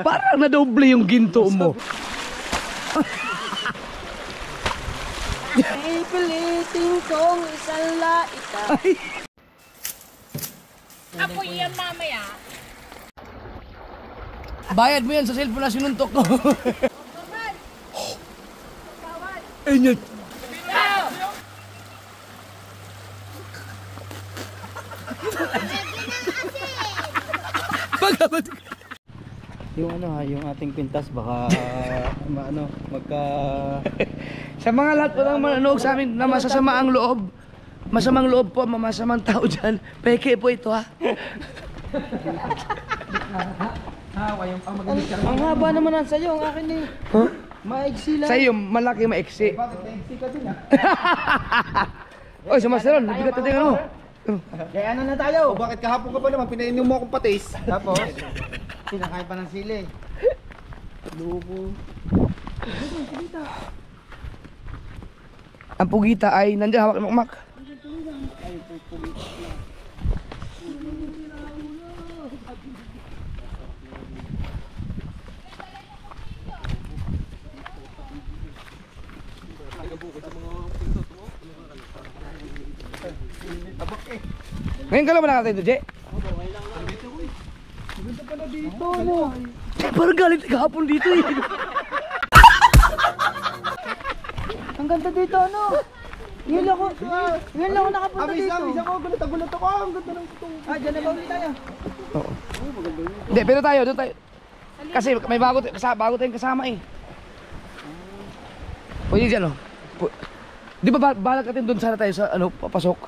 Parang nadoble yung ginto mo. Pipilitin kong isang laita. Apoy yan mamaya. Bayad mo yan sa cellphone na sinuntok ko. Ingat. Yung ano ha, yung ating pintas baka magka Sa mga lahat po ng manonood sa amin na masasama ang loob. Masamang loob po, masamang tao dyan. Peke po ito ha. Ang haba naman ang sayo, ang akin eh. Huh? Maigsi lang. Sa iyo, malaki maiksi. bakit maiksi ka din ha? Oy, sa Masteron, bigat na tingnan mo. Kaya ano na tayo? O bakit kahapon ka pa naman pinainom mo akong patis? Tapos, pinakain pa ng sili. Loko. Ang pugita ay nandiyan hawak ng umak. Ngayon ka lang ba nakatay ito, Je? Ganda pala dito, ano? Parang galit kahapon dito eh. Ang ganda dito, ano? Ngayon lang ako nakapunta dito. Amis ako, gulat ako. Ang ganda ng ito. Dyan na ba ulit tayo? Oo. Hindi, pero tayo, doon tayo. Kasi may bago tayong kasama eh. Pwede dyan, oh. Di ba balak natin doon sana tayo sa ano, papasok?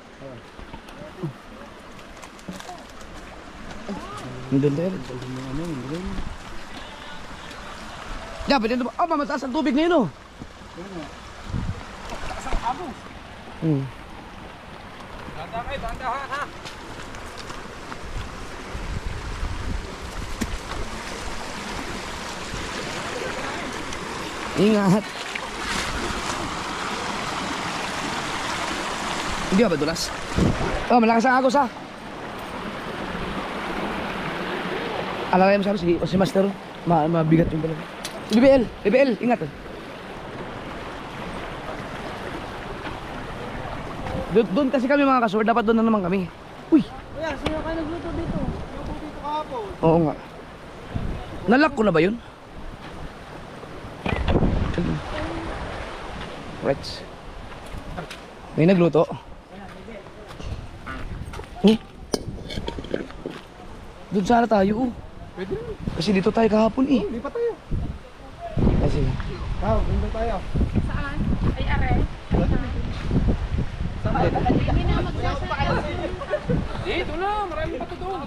Doon tayo. Yeah, pwede doon. Oh, mamataas ang tubig ngayon, oh. Mataas ang abo. Banda ha. Ingat. Hindi ba dulas? Oh, malakas ang agos ha. Alalay mo sabi si Master, mabigat yung balon. BBL, ingat. Doon kasi kami mga kasword, dapat doon na naman kami. Uy! Kuya, sino ka nagluto dito? Ako dito kahapon. Oo nga. Nalock ko na ba yun? Right. May nagluto. Doon sana tayo. Pwede rin. Kasi dito tayo kahapon eh. Lipat tayo. Kasi Doon tayo. Saan? Ay, are. Dito na, marami pa to doon.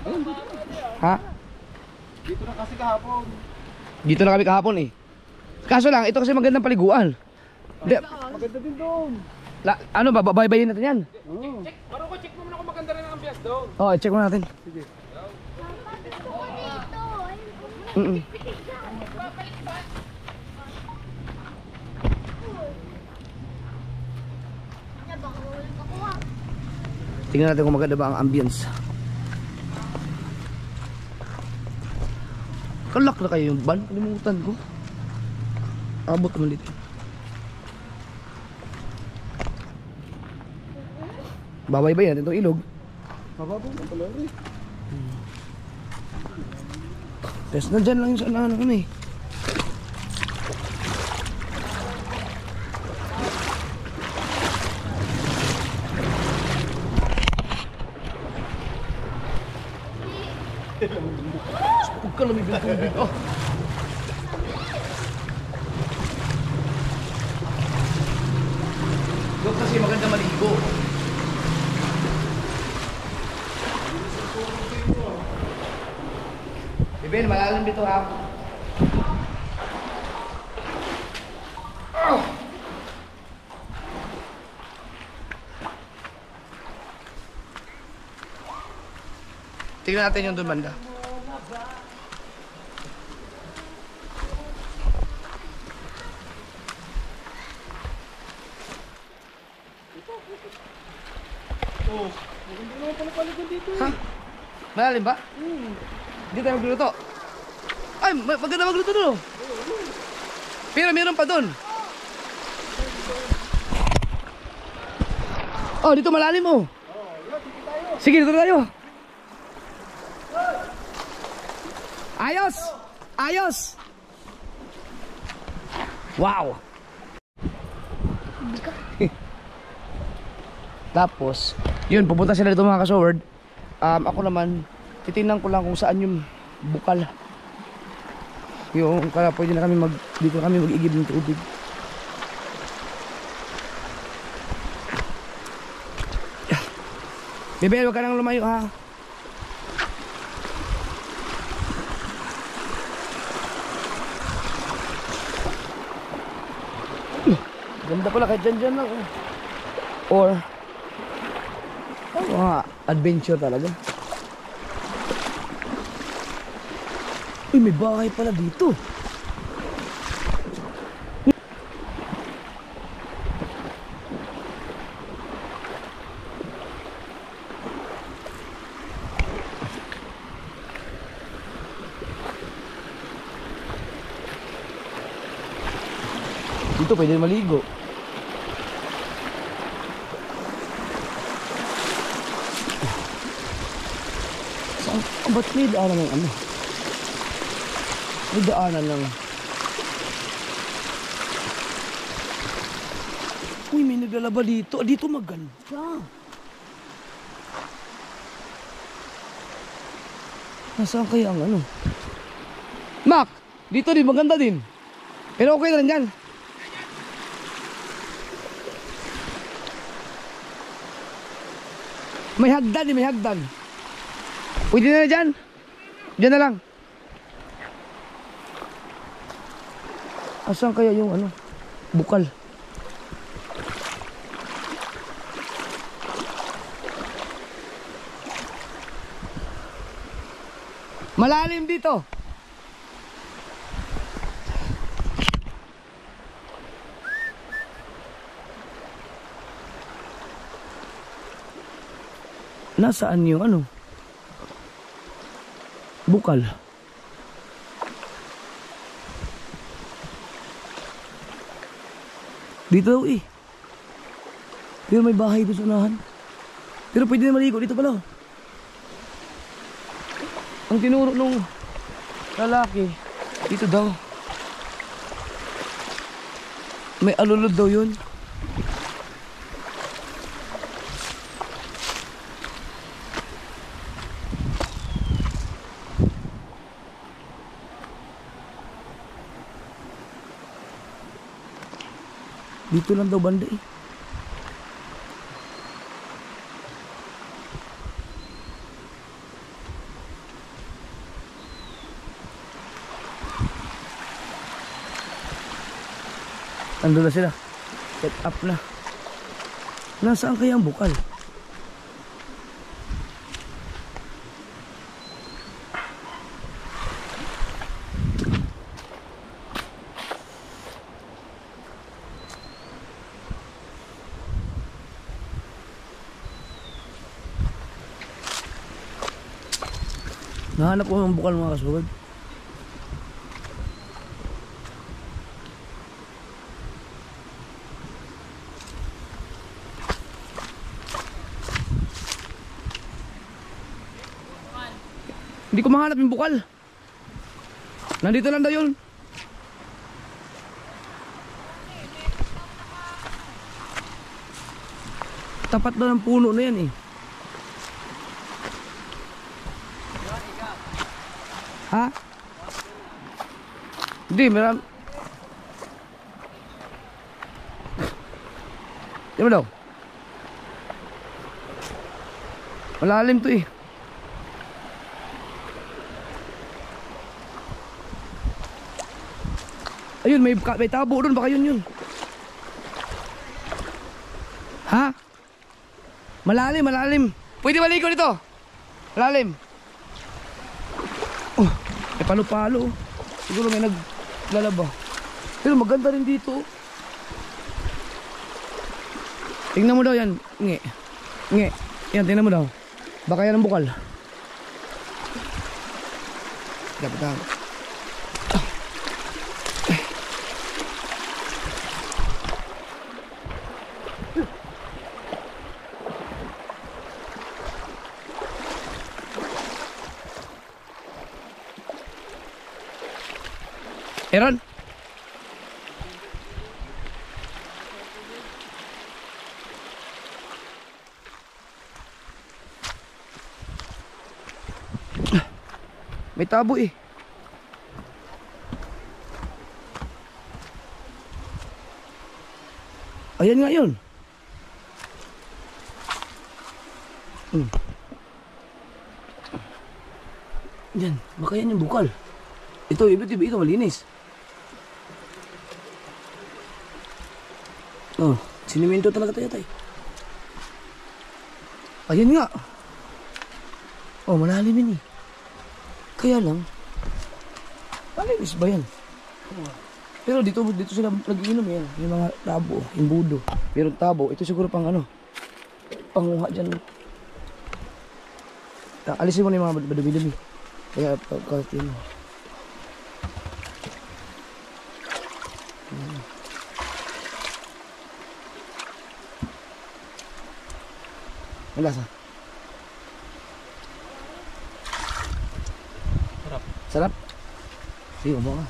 ha? Dito na kasi kahapon. Dito na kami kahapon eh. Kaso lang, ito kasi magandang paliguan. Hindi, Maganda din doon. ano ba, babaybayin natin yan? Check, baro ko, check mo muna kung maganda rin ang ambiance doon. Oo, check mo natin. Sige. Tingnan natin kung maganda ba ang ambience. Kalak na kayo yung van, kalimutan ko. Abot naman dito. Babaybayin natin itong ilog. Mababa mo pala rin. Tapos nandyan lang yung sa ano kami. Huwag ka lumibig tubig. Oh. Doon kasi maganda maligo. Ben, malalim dito ha. Tingnan natin yung doon banda. Oh, maganda naman pala paligon dito. Ha? Malalim ba? Hindi tayo magluluto. Ay, maganda magluto doon. Pero meron pa doon. Oh, dito malalim oh. Sige, dito tayo. Ayos! Ayos! Wow! Tapos, yun, pupunta sila dito mga ka-showard. Ako naman, titingnan ko lang kung saan yung bukal. Yung, kaya pwede na kami dito kami mag-igib ng tubig. Bebel, wag ka nang lumayo ha. Ganda pala kahit dyan lang. Or mga adventure talaga. Uy, may bahay pala dito. Dito pwede maligo. Ba't may daanan ng ano? May daanan ng... Uy, may naglalaba dito. Dito maganda. Nasaan kaya ang ano? Mac! Dito din, maganda din. Pero okay na rin dyan. May hagdan eh, may hagdan. Pwede na dyan. Dyan na lang. Asan kaya yung ano? Bukal. Malalim dito. Nasaan yung ano? Bukal. Dito daw eh. Pero may bahay doon sa unahan. Pero pwede na maligo dito pala. Ang tinuro nung lalaki, dito daw. May alulod daw yun. Dito lang daw banda eh. Andun na sila. Set up na. Nasaan kaya ang bukal? Nahanap ko ang bukal mga kasuwag. Hindi ko mahanap yung bukal. Nandito lang daw yun. Tapat daw ng puno na yan eh. Ha? Hindi, meron. Di ba daw? Malalim to eh. Ayun, may tabo doon. Baka yun. Ha? Malalim. Pwede maligo dito. Malalim. Oh, may palo-palo. Siguro may naglalaba. Pero maganda rin dito. Tingnan mo daw yan. Nge. Yan, tingnan mo daw. Baka yan ang bukal. Dapat. Aaron? May tabo eh. Ayan nga yun. Yan, baka yan yung bukal. Ito, ito malinis. Oh, sinimento talaga tayo tay. Ayan nga. Oh, malalim yun eh. Kaya lang, malinis ba yan? Pero dito sila nag-iinom yan. Yung mga tabo, yung budo. Pero tabo, ito siguro pang ano, panguha dyan. Alisin mo na yung mga madumi-dumi. Kaya pagkat yun. Ang lasa? Sarap. Sige, umo ka.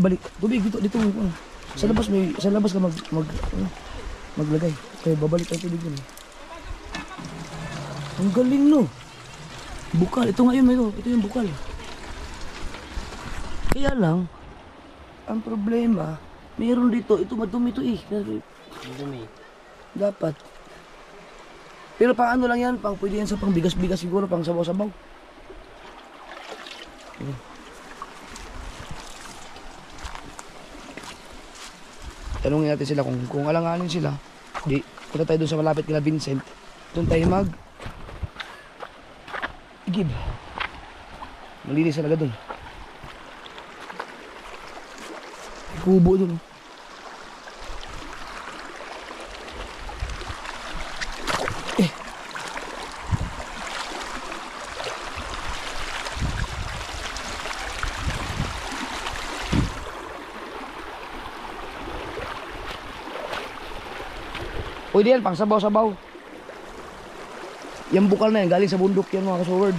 Balik. Tubig dito. Sa labas ka maglagay. Kaya babalik ang tubig yun. Ang galing no. Bukal. Ito nga yun. Ito yung bukal. Kaya lang, ang problema, meron dito. Ito madumi ito eh. Dumi. Dapat. Pero paano lang yan? Pwede yan sa pang bigas-bigas siguro. Pang sabaw-sabaw. Tanungin natin sila kung alanganin sila. Di, punta tayo doon sa malapit kila Vincent. Doon tayo give. Malinis talaga doon. Kubo doon. Pwede yan, pang sabaw-sabaw. Yung bukal na yan, galing sa bundok yan mga kasaward.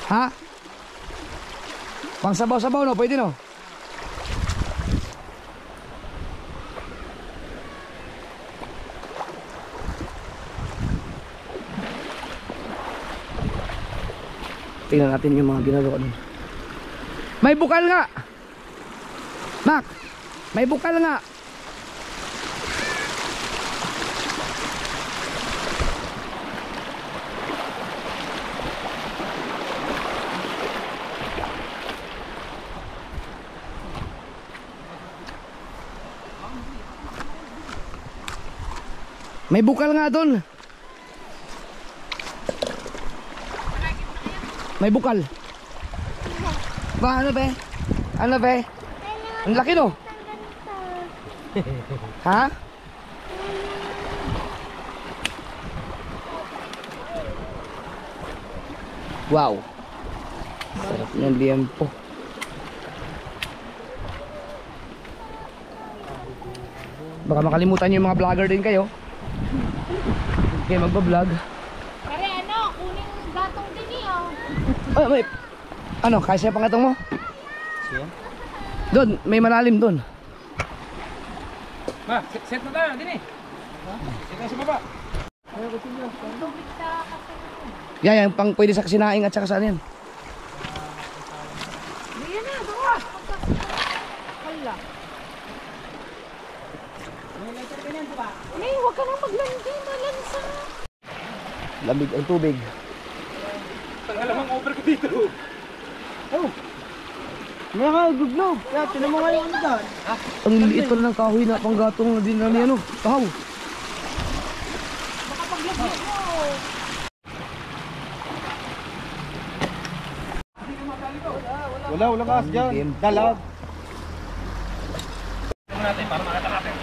Ha? Pang sabaw-sabaw no, pwede no? Tingnan natin yung mga ginagawa nun. May bukal nga! Mac! May bukal nga! May bukal nga doon. May bukal. Ba, ano be? Ano be? Ang laki no? Ha? Wow. Sarap ng liempo. Baka makalimutan nyo yung mga vlogger din kayo. Okay, magbablog. Pare ano, kuning gatong din eh. May, ano, kaya siya pangatong mo? Siya? Doon, may malalim doon. Ma, set na tayo, din eh. Set na sa baba. Yan, pang pwede sa sinaing at saka saan yan. Yan na, bawa. Hala. May, huwag ka nang maglandi, malansa. Lamig ang tubig. Tanghalamang over ko dito. Oh. May nakagugnog. Kaya tinan mo nga yung ano doon. Ang liit pala ng kahoy na panggatong na din na ano. Tahaw. Walang gas dyan. Dalag. Natin para makita natin.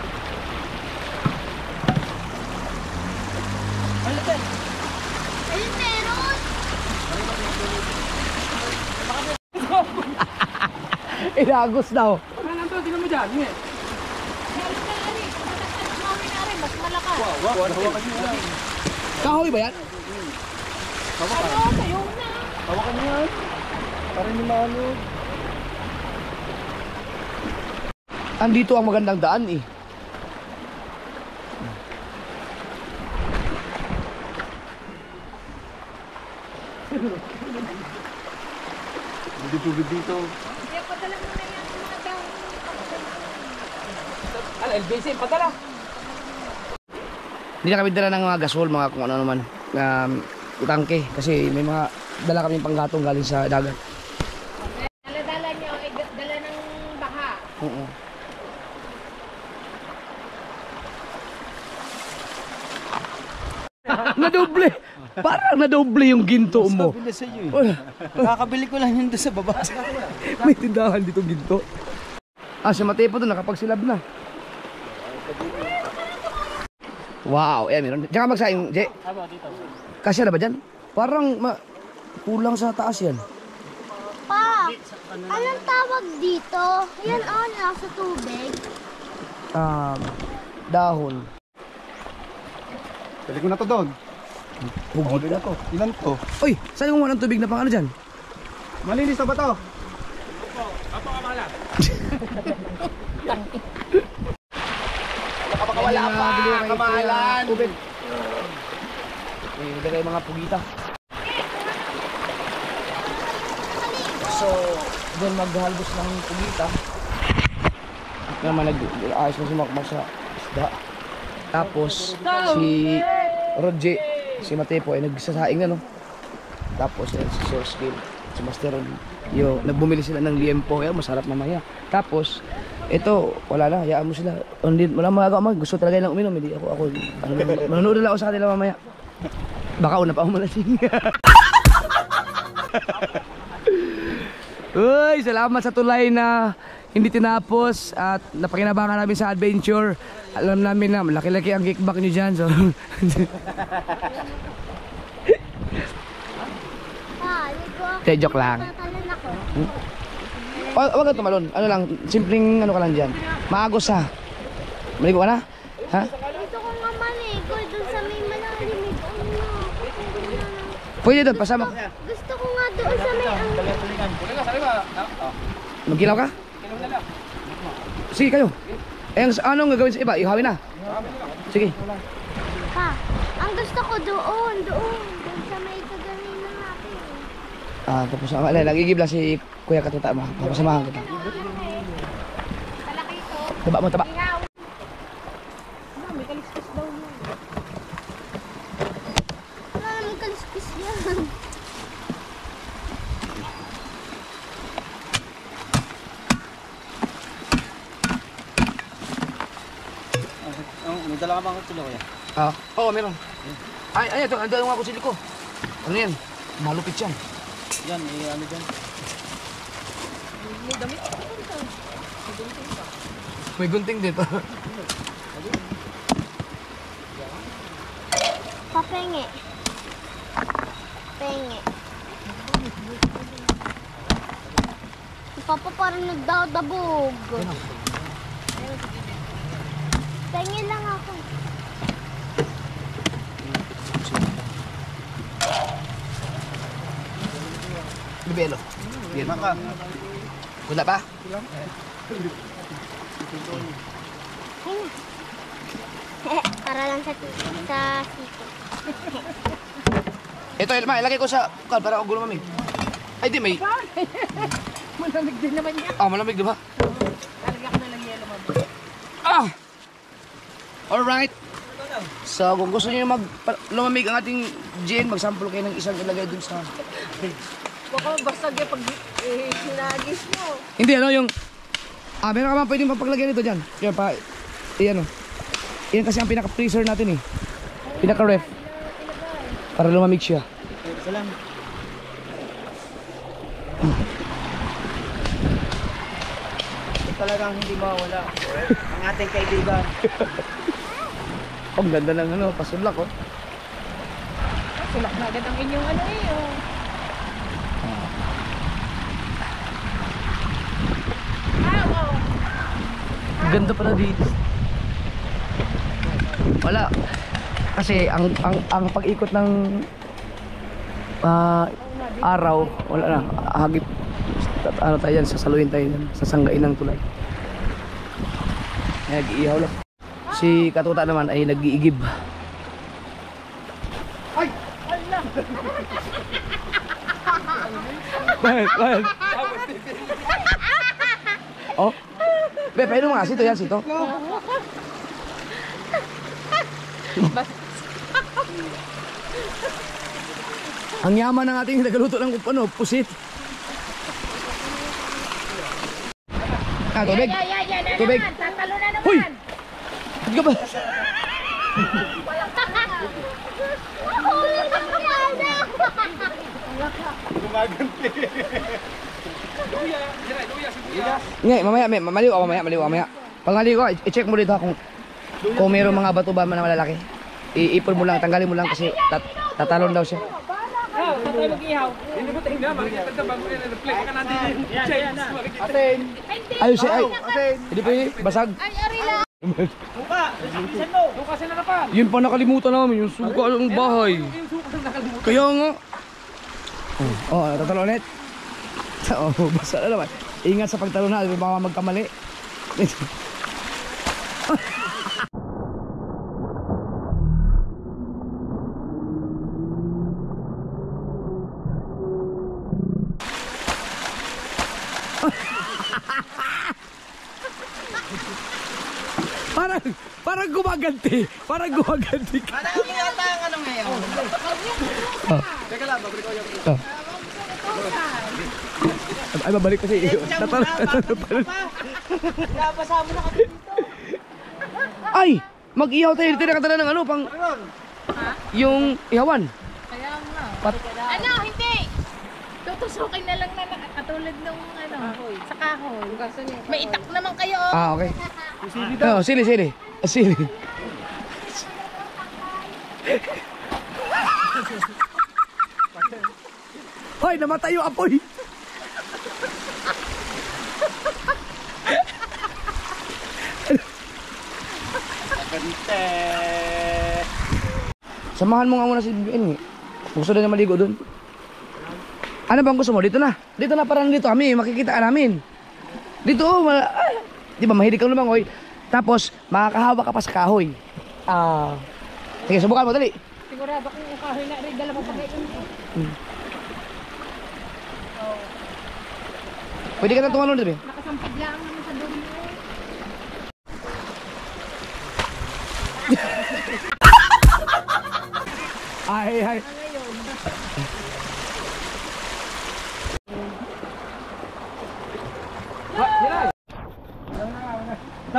Ayun meron! Inagos daw. Ano nandun, tingnan mo dyan. Hindi. Mas malakas. Kahoy ba yan? Ano? Sayo na. Hawakan niyo yan. Para hindi maano. Andito ang magandang daan eh. Hindi tubig dito. Kaya padala mo na yan mga dahon. LBC, padala. Hindi na kami dala ng mga gasol, mga kung ano naman na tangke kasi may mga dala kami panggatong galing sa dagat. Dala-dala nyo, dala ng baha. Oo. Nadoble. Parang nadoble yung ginto mo. Sabi na sa iyo eh. Nakakabili ko lang yun doon sa baba. May tindahan dito ginto. Ah, si Mateo po doon nakapagsilab na. Wow, eh meron. Diyan ka magsayang, Je. Kasya na ba dyan? Parang kulang sa taas yan. Pa, anong tawag dito? Yan oh, nasa tubig. Dahon. Pwede ko na to doon. Hugot na to. Ilan to? Uy, saan yung ng tubig na pang ano dyan? Malinis na ba to? Baka wala pa, kamahalan. Tubig. May nilagay mga pugita. So, doon maghalbos ng pugita. At naman nag-ayos na sumakmak sa isda. Tapos, si Rodje, si Matepo ay nagsasaing na, no? Tapos, si Sir Skill, si Master Ron, yung nagbumili sila ng liempo, yan, masarap mamaya. Tapos, ito, wala na, hayaan mo sila. Wala magagawa, gusto talaga nilang uminom, hindi ako, manonood na lang ako sa kanila mamaya. Baka una pa ako malasing. Uy, salamat sa tulay na hindi tinapos at napakinabangan namin sa adventure. Alam namin na malaki-laki ang kickback nyo dyan. So. Te, joke lang. Tatalan ako. Huwag ka tumalon. Ano lang, simpleng ano ka lang dyan. Maagos ha. Maligo ka na? Ha? Gusto ko nga maligo doon sa may malalim. Pwede doon, pasama ko. Gusto ko nga doon sa may Magkilaw ka? Sige kayo. Eh, anong gagawin sa iba? Ihawin na. Sige. Pa, ang gusto ko doon sa may kagaling na natin. Tapos nagigib lang si Kuya Katuta mo. Papasamahan kita. Talaki ito. Taba mo, taba. Ihaw. May kaliskis daw yun. Wala naman kalispis yan. May dala ka bang kutsilo kuya? Oo, meron. Ay, ito, andun nga kutsili ko. Ano yan? Malupit yan. Yan, ano dyan? May gunting dito. Papenge. Penge. Papa parang nagdadabog. Penge lang ako. Bibelo. Yan. Maka. Wala pa? Para lang sa siko. Ito, Elma, ilagay ko sa kal para ako lumamig. Ay, di may. Malamig din naman yan. Malamig, di ba? Lalagyan ko na lang yelo, Ah! Alright. So, kung gusto niyo lumamig ang ating gin, magsample kayo ng isang ilagay dun sa... Baka basag yan pag sinagis mo. Hindi, ano yung... meron ka man pwedeng papaglagyan nito dyan. Yan pa... Yan o. Yan kasi ang pinaka-freezer natin eh. Pinaka-ref. Para lumamig siya. Salam. Ito talagang hindi mawala. Ang ating kaibigan. Ang ganda ng ano, pasulak oh. Sulak na agad ang inyong ano eh. Oh. Oh. Ganda pala dito. Wala. Kasi ang pag-ikot ng araw, wala na, hagip. Ano tayo yan, sasaluhin tayo yan, sasanggain ng tulay. Nag-iihaw lang. Si Katuta naman ay nag-iigib. Ay! Bakit? Oh? Be, painom nga, sito yan, sito. Ang yaman ng ating nagaluto ng ano, pusit. Tubig. Tubig. Tatalo na naman. Hoy! Hindi ka ba? Nga, mamaya, maliw ako mamaya. Pangali ko, i-check mo dito kung mayroong mga bato ba na malalaki. Iipon mo lang, tanggalin mo lang kasi tatalon daw siya. Ayun siya, ay. Hindi pa yun, basag. Yun pa nakalimutan namin, yung suka ng bahay. Kaya nga. Tatalo ulit. Basa na naman. Ingat sa pagtalo na, baka magkamali. Parang gumaganti. Parang gumaganti ka. Ano yata ang ano ngayon? Teka lang, babalik ko yung ito. Ay, babalik kasi. Napasama na kami dito. Ay! Mag-ihaw tayo. Dito nakatala ng ano, pang... Yung ihawan. Kaya nga. Ano, hindi. Tutusukin na lang na katulad nung ano, sa kahoy. May itak naman kayo. Okay. Sili. Sili. Hoy, namatay yung apoy. Samahan mo nga muna si BBN eh. Gusto na niya maligo doon. Ano bang gusto mo? Dito na. Dito na, parang dito kami. Makikita namin. Dito, di ba mahilig kang lumangoy. Tapos, makakahawa ka pa sa kahoy. Sige, subukan mo, dali. Sigurado kung yung kahoy na rin, dala mo pa kayo. Pwede ka na tumalon dito, eh. Nakasampid lang naman sa dulo. Ay.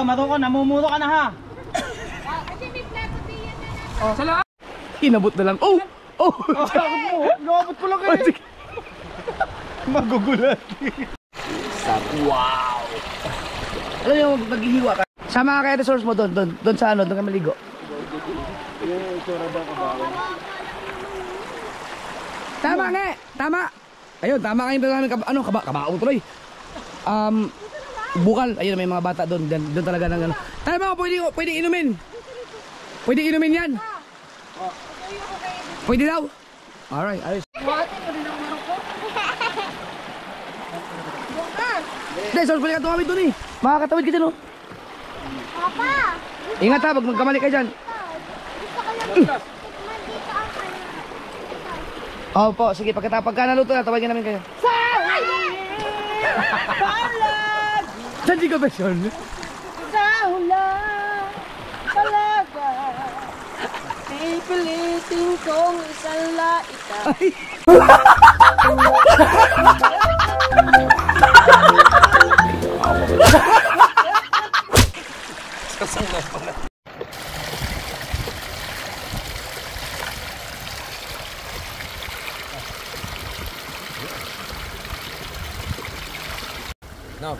Mato ko, namumuto ka na ha. Kasi may plato din yan na. Inabot na lang. Oh! Inabot ko lang eh. Magugulat. Wow! Alam mo, maghihiwa ka. Sama ka kaya resource mo doon sa ano, doon ka maligo. Tama nga! Tama! Ayun, tama kayo namin kabao tuloy. Bukal, ayun may mga bata doon talaga ng ano. Tama ko, pwede inumin. Pwede inumin yan. Pwede daw. Alright, ayos. Dahil, source pwede ka tumawid doon eh. Makakatawid ka dyan oh. Papa! Ingat ha, pag magkamali ka dyan. Gusto ko lang tikman dito ang ano. Opo, sige, pagka naluto na, tawagin namin kayo. Saan di ka ba yun? Sa hula, talaga. Pipilitin kong isang laita. No.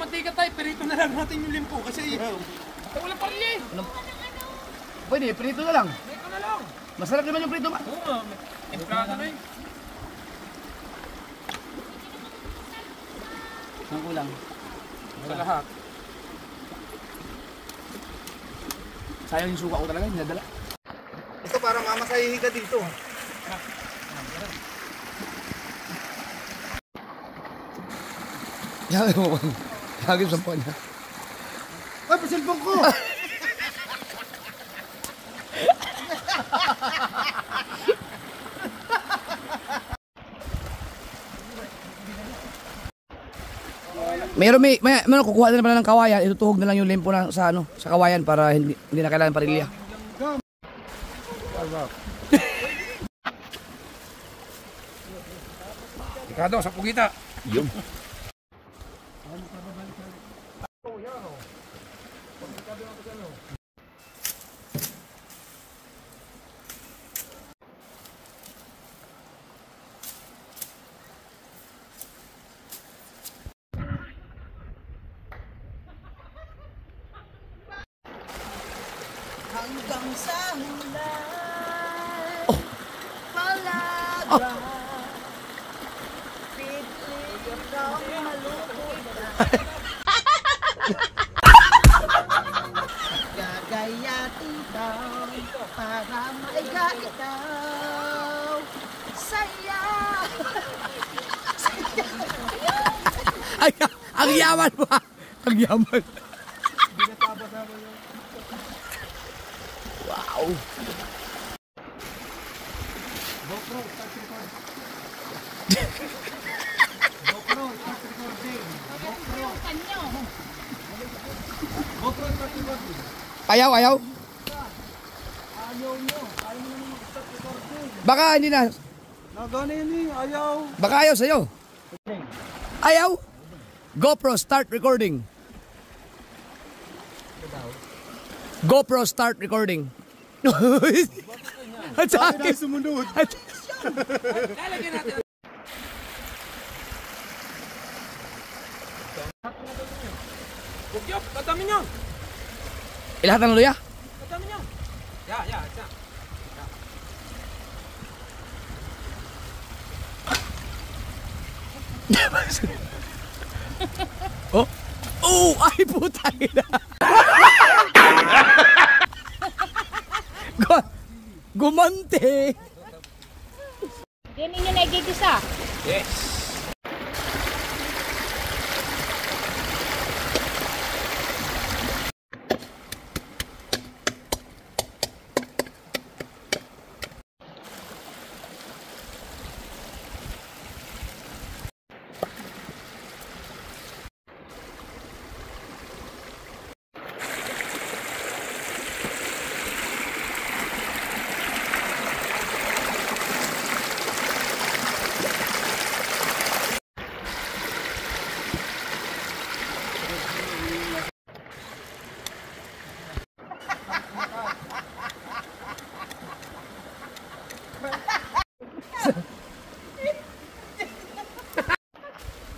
mantika tayo, perito na lang natin yung limpo kasi ihaw. Wala pa rin eh. Pwede, prito na lang. Perito na lang. Masarap naman yung prito. Oo nga, emplado na eh. Ang kulang. Sa lahat. Sayang yung suka ko talaga, hindi nadala. Ito parang mamasahihi ka dito. Yagay mo. Yagay mo sa puwan niya. Ay, pasilbong ko! May kukuha na pala ng kawayan, itutuhog na lang yung limpo na sa sa kawayan para hindi na kailangan parilya. Ikado, sa pugita. Yun. Hanggang sa hula. Oh. Palaga. Pitlit ikaw malukod. Gagayati daw para maiga ikaw. Saya. Ay, ang yaman mo. Ang yaman. Wow. GoPro, start recording. GoPro, start recording. Ayaw. Baka hindi na. Nagana yan eh, ayaw. Baka ayaw sa'yo. Ayaw. GoPro, start recording. GoPro, start recording. At sa akin. Sumunod. Bukyop, katami niyo. Ilahat ng luya? Katami niyo. Ya. Oh. Oh, ay putang ina. Gumante. Yan ninyo nagigisa. Yes.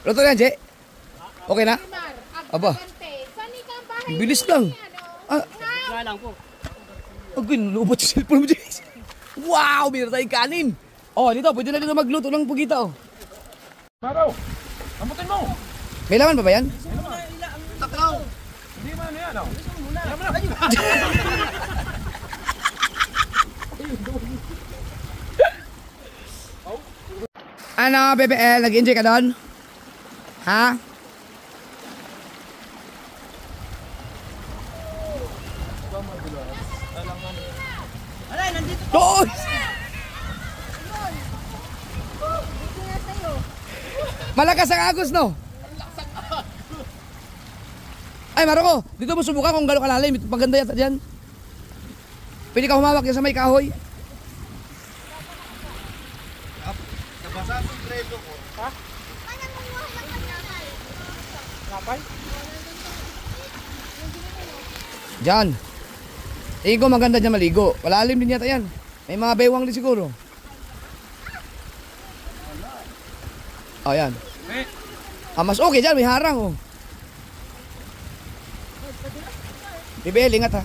Luto na, Je? Okay na? Aba. Bilis lang. Wala lang po. Agay, nalubot yung cellphone mo, Je. Wow, meron tayong kanin. Oh, dito, pwede na dito magluto ng pugita, oh. Maraw, ambutin mo. May laman pa ba yan? Takaw. Hindi mo ano yan, oh. Ano, BBL, nag-enjoy ka doon? Ha? Alay, nandito po. Doon! Malakas ang agos, no? Ay, Maroko, dito mo subukan kung gano'ng kalalim. Ito paganda yata dyan. Pwede ka humawak yan sa may kahoy. Nabasa ang tredo ko. Ha? Kapay? Diyan. Tingin ko maganda dyan maligo. Malalim din yata yan. May mga baywang din siguro. Oh, yan. Ah, mas okay dyan. May harang, oh. Bibel, ingat ha.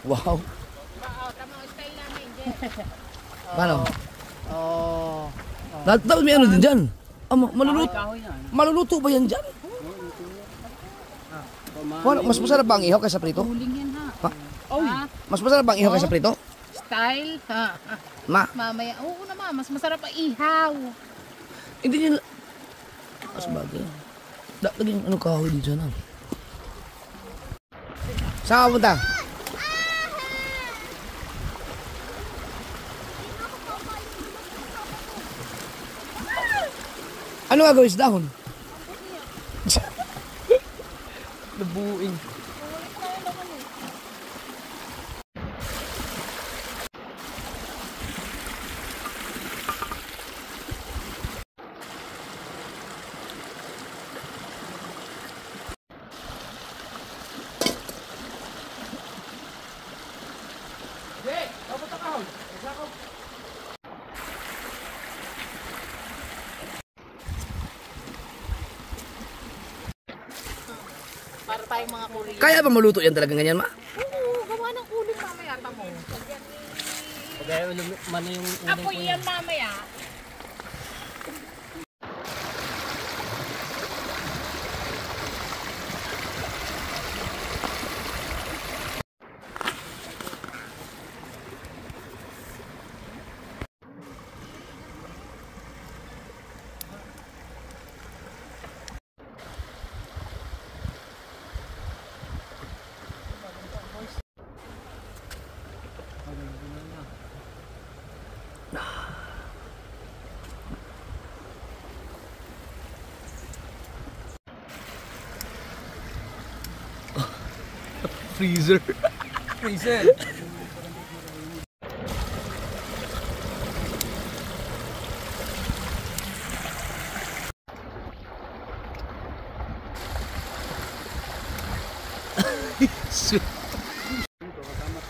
Wow. Tamang style namin. Paano? Oh. Dapat may ano din dyan. Maluluto. Maluluto ba yan dyan? Mas masarap ba ang ihaw kaysa prito? Huling yan ha. Ha? Mas masarap ba ang ihaw kaysa prito? Style ha. Ma, Mamaya. Oo naman. Mas masarap ang ihaw. hindi nila... Mas bagay. Laging ano kahoy dito na. Saan ka punta? Ano nga gawin sa dahon? Nabuing. Para tayong mga Korean. Kaya ba maluto yan talagang ganyan, ma? Oo, gawa ng uling mamaya. Tamo. Kaya man yung Apoy yan mamaya. Freezer. Freezer.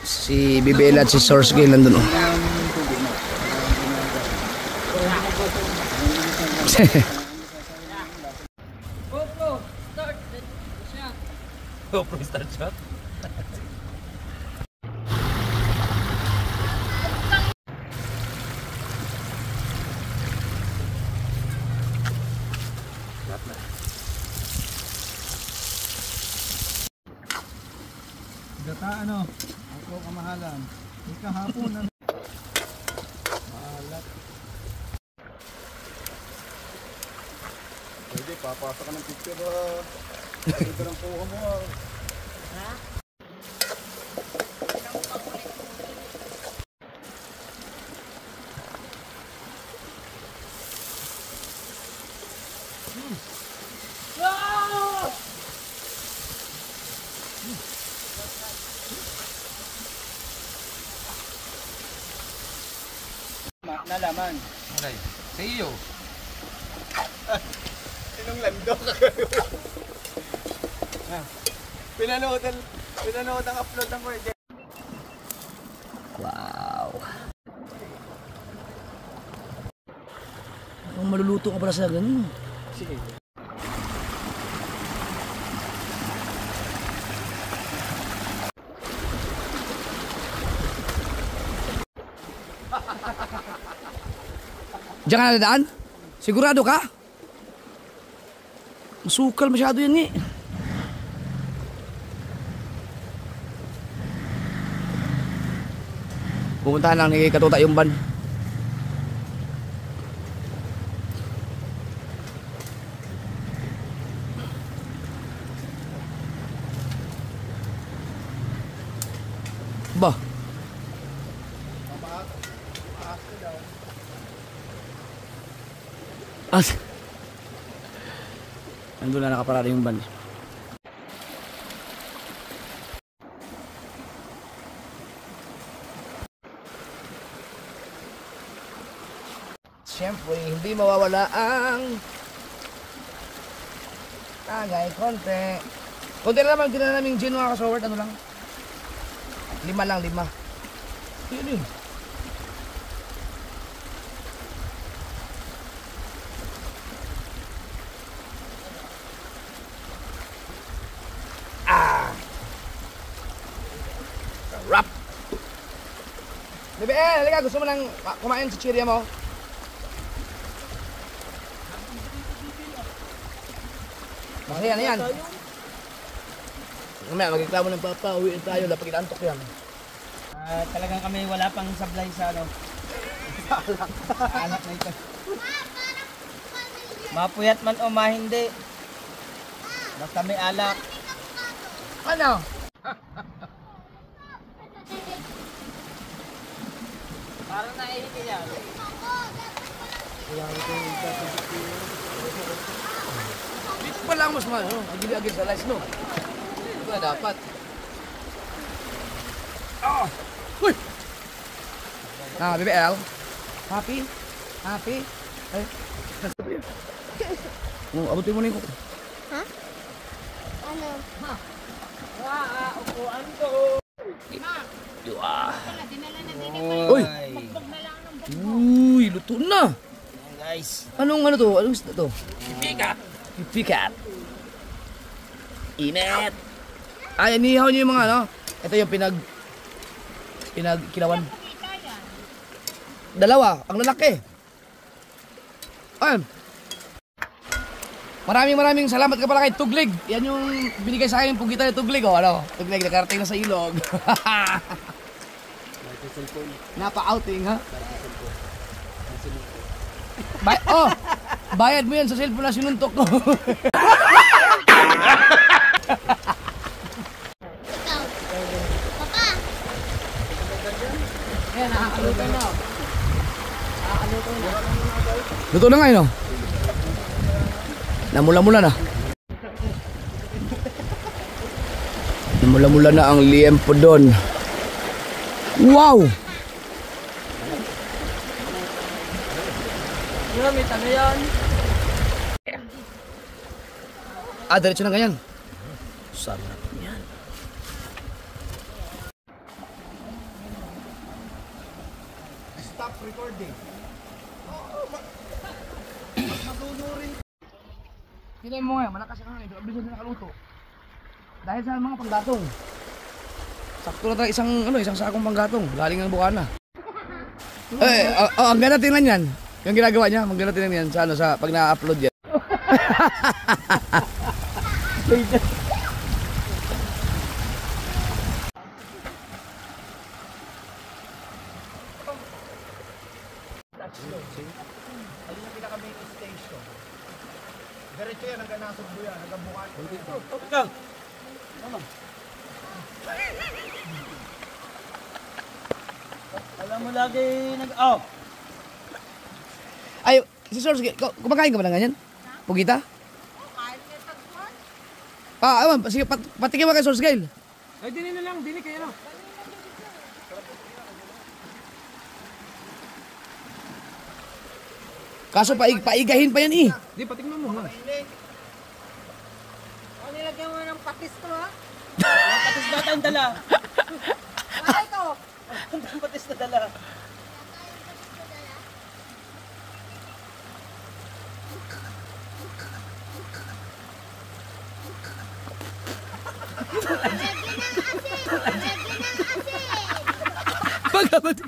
Si Bibel at si Source Gale nandun. Oh. GoPro start shot. Gata ano? Ako kamahalan. Ika hapon na. Mahalat. Pwede papasa ka ng picture ito ng kuha mo. Nalaman. Okay. Sa iyo. Sinong lando ka kayo? Pinanood ang upload ng word. Wow. Ang maluluto ka pala sa ganun. Sige. Diyan ka nadaan? Sigurado ka? Masukal masyado yan eh. Pupuntahan lang ni Katuta yung ban. Ba? As. Nandun na nakaparada yung ban. Siyempre, hindi mawawala ang tagay, konti. Konti na naman, hindi na namin gin mga kasoward. Ano lang? 5 lang, 5. Yun yun. Bebe, halika, gusto mo nang kumain sa chirya mo? Bakit yan, yan. Mamaya, magreklamo ng papa, uwiin tayo, dapat inaantok yan. Talagang kami wala pang supply sa ano. Anak na ito. Mapuyat man o mahindi. Basta may alak. Ano? Parang naihingi niya. Dito pa lang mas ano, agili-agil sa lights, no? Ito na dapat. Oh! Uy! Bebe L. Happy? Happy? Ay. Abutin mo na yung kuko. Ha? Ano? Upuan ko. Dinala na din Uy! Magbag na lang ng Uy, luto na! Ayan, guys. Anong ano to? Anong isda to? Pipikat! Pipikat! Init! Ay, inihaw niyo yung mga ano? Ito yung pinagkilawan. Dalawa, ang lalaki. Ayun. Maraming salamat ka pala kay Tuglig. Yan yung binigay sa akin yung pugita ni Tuglig. Oh, ano? Tuglig, nakarating na sa ilog. Napa-outing, ha? Bayad mo yan sa cellphone na sinuntok ko. Ikaw. Papa. Ayan, nakakaluto na. Luto na nga yun, oh. Namula-mula na. Namula-mula na ang liempo doon. Wow! May tanga yan. Diretso na ganyan. Sarap yan. Stop recording. Tingnan mo nga, malakas ang hangin. Bilis na nakaluto. Dahil sa mga panggatong. Sakto na tayo isang sakong panggatong. Galing ang Bukana. Ang ganda tingnan yan. Yung ginagawa niya, ang ganda tingnan yan sa pag na-upload yan. Diretso yan, hanggang nasugbo yan, hanggang bukan. Alam mo lagi Ay, si Sorsgay, kumakain ka ba ng ganyan? Pugita? Ewan, sige, patikin mo kay Sorsgay. Ay, dini na lang, dini kayo na. Kaso paigahin pa yan eh. Di, patingnan mo muna. nilagyan mo ng patis to, ha? Patis na tayong dala. Ay, ito. Ang patis na dala. Pagkabat.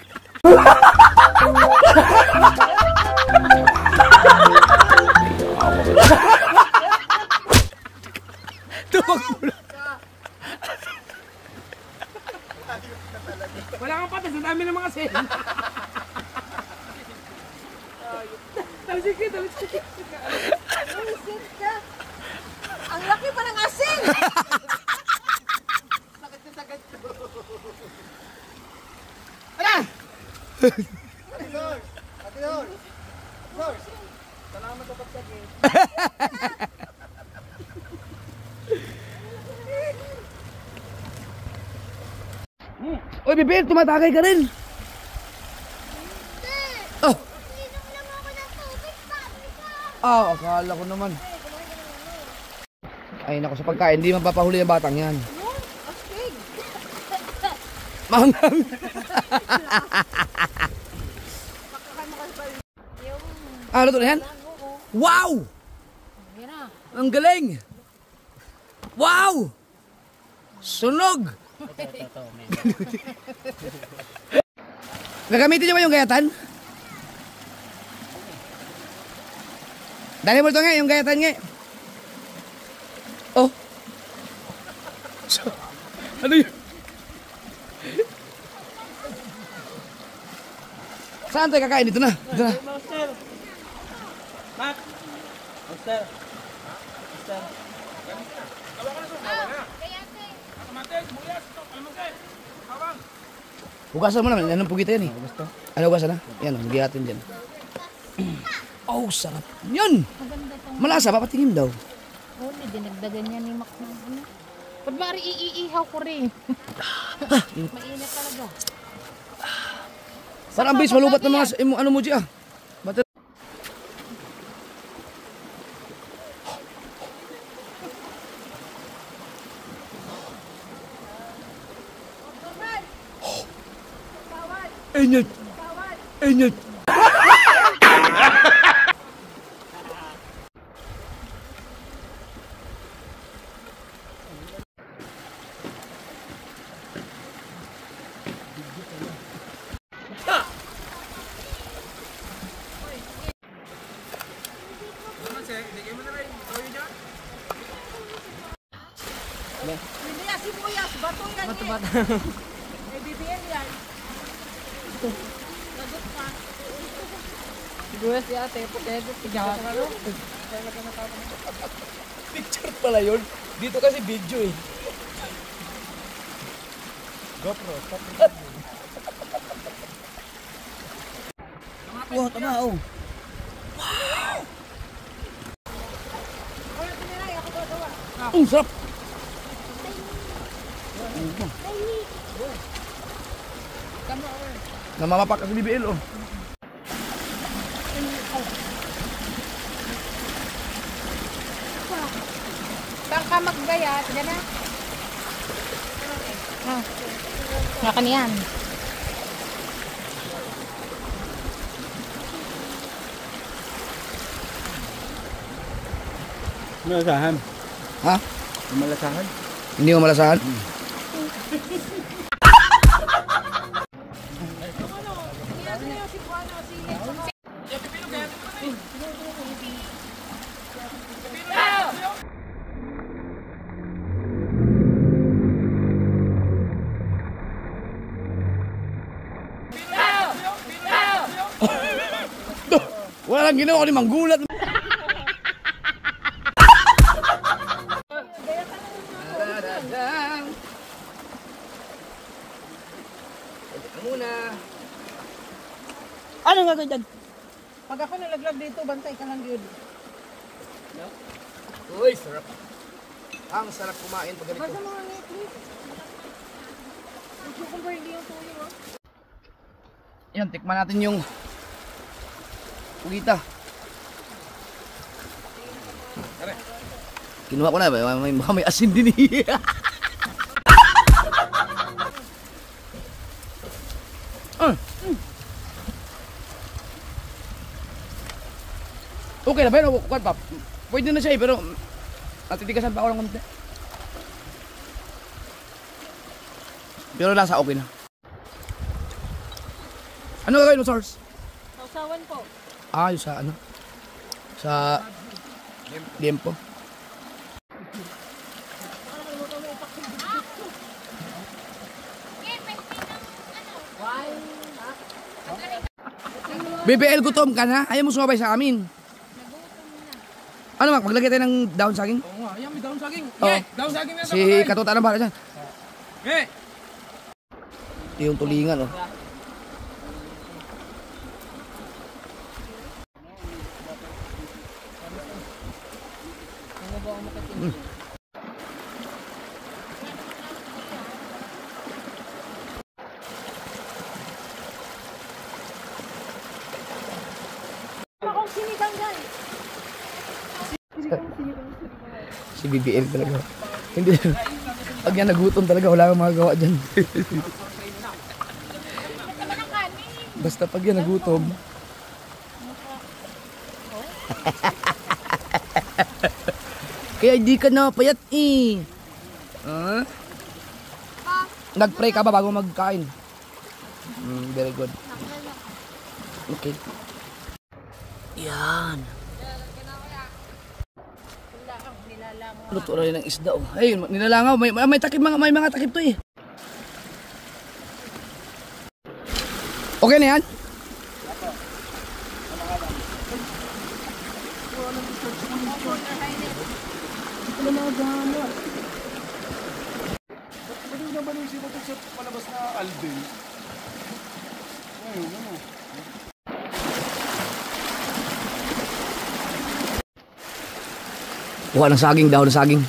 Tumakbo na. Wala kang patas, ang dami ng mga sin. Talisik ka. Isip ka. Ang laki pa ng asin. Sakit na sakit ko. Ala! Salamat sa pagsagin. Uy, Bibir, tumatagay ka rin. Oh. Inom lang ako ng tubig, sabi ko. Akala ko naman. Ay, naku, sa pagkain, hindi mapapahuli ang batang yan. Astig. Mangang. Luto na yan? Wow! Yan na. Ang galing! Wow! Sunog! Gagamitin nyo ba yung gayatan? Dali mo ito nga, yung gayatan nga. Oh. Ano yun? Saan tayo kakain? Dito na. Dito na. Monster. Mac. Monster. Monster. Hugasan mo naman. Anong pugita yan eh? Ano hugasan na? Yan, magigatin dyan. Oh, sarap. Yan! Maganda tong... Malasa, papatingin daw. Oh, dinagdagan niya ni Mac ng ano. Ba't bari iihaw ko rin? Mainit talaga. Parang ang bilis malubat ng mga ano mo dyan. Ba't Init! Init! Siguro si ate, pwede sigaw. Picture pala yun. Dito kasi video eh. GoPro. Wow, tama oh. Wow! Sarap! Namamapak kasi BBL oh. Saan ka maggaya? Diyan na. Nga kaniyan. Malasahan. Ha? Malasahan. Hindi mo malasahan? Wala lang ginawa ko ni manggulat. Muna. Ano nga ganyan? Pag ako nalaglag dito, bantay ka lang yun. Uy, sarap. Ang sarap kumain pag ganito. Basta mga Netflix. Cucumber hindi yung tuyo. Yan, tikman natin yung pugita. Kinuha ko na ba? May asin din eh. Okay na ba yun? Pwede na siya eh, pero natitigasan pa ako ng konti. Pero lasa okay na. Ano gagawin mo, Source? Sausawan po. Ah, yung sa ano? Sa liempo. BBL, gutom ka na? Ayaw mo sumabay sa amin. Ano Mac, maglagay tayo ng daon saging? Oo nga, ayan may daon saging. Oo. Daon saging na Si Katuta na bahala dyan. Yung tulingan, oh. Akong sinigang guys. Si BBL talaga. Hindi. Pag yan nagutom talaga, wala kang magagawa dyan. Basta pag yan nagutom. Kaya hindi ka na payat eh. Nag-pray ka ba bago magkain? Very good. Okay. Yan. Luto na rin ng isda oh. Ayun, nilalangaw. May takip, may mga takip to eh. Okay na yan? Pwede naman yung sino sa palabas na Alvin. Ayun, ano. Kuha ng saging, dahon ng saging.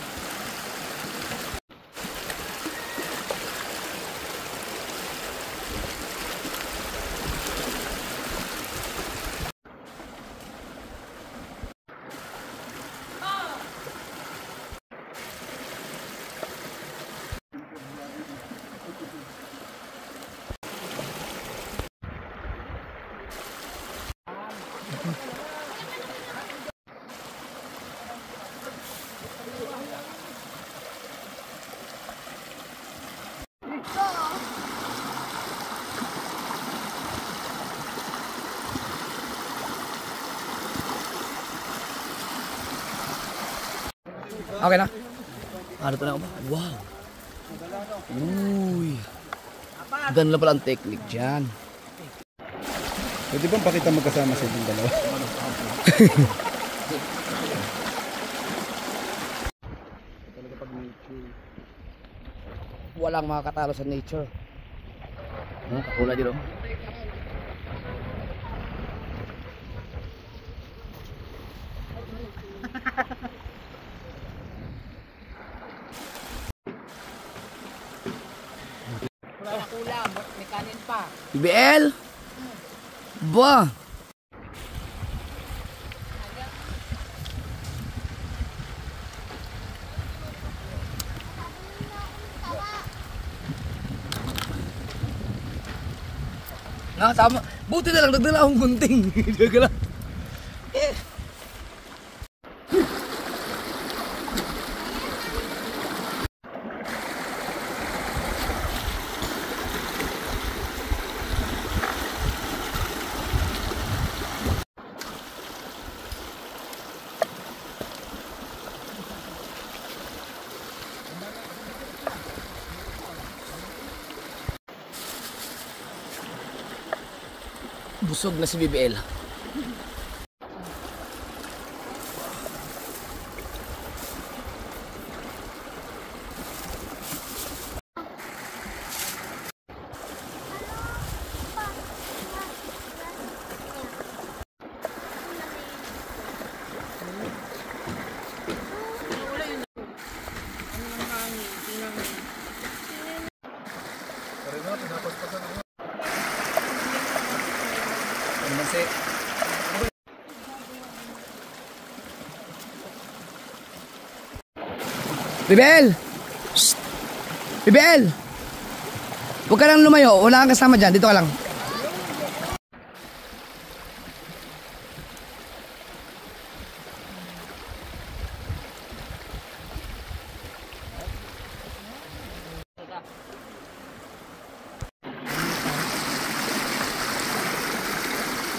Okay na? Ano to na ako ba? Wow! Uy! Ganun na pala ang technique dyan. Pwede bang pakita magkasama sa inyong dalawa? Walang makakatalo sa nature. Kakula dito. Kulang, may kanin pa. BL! Ba! Nga, tama. Buti na lang, nagdala akong gunting. Daga lang. Busog na si BBL. BBL! Shhh! BBL! Huwag ka lang lumayo. Wala kang kasama dyan. Dito ka lang.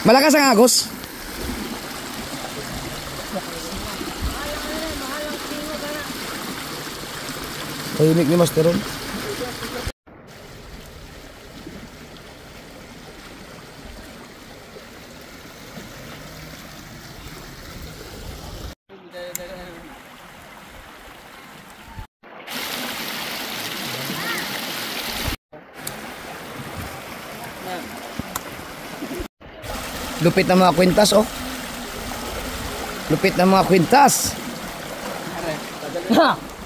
Malakas ang agos. Tahimik ni Master Ron. Lupit ng mga kwintas, oh. Lupit ng mga kwintas.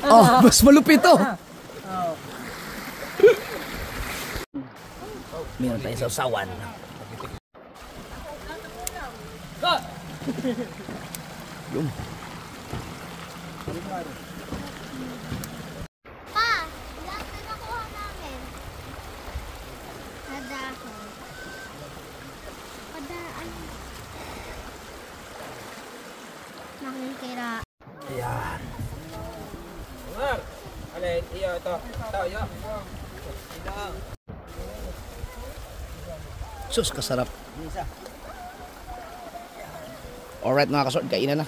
Oh, mas malupit to. Meron tayo sa usawan. Yun. Pa, lahat na nakuha namin. Nadahon. Padaan. Nakikira. Ayan. Alin, iyo, ito. Ito, iyo. Sus, kasarap. Isa. Alright mga kasort, kainan na.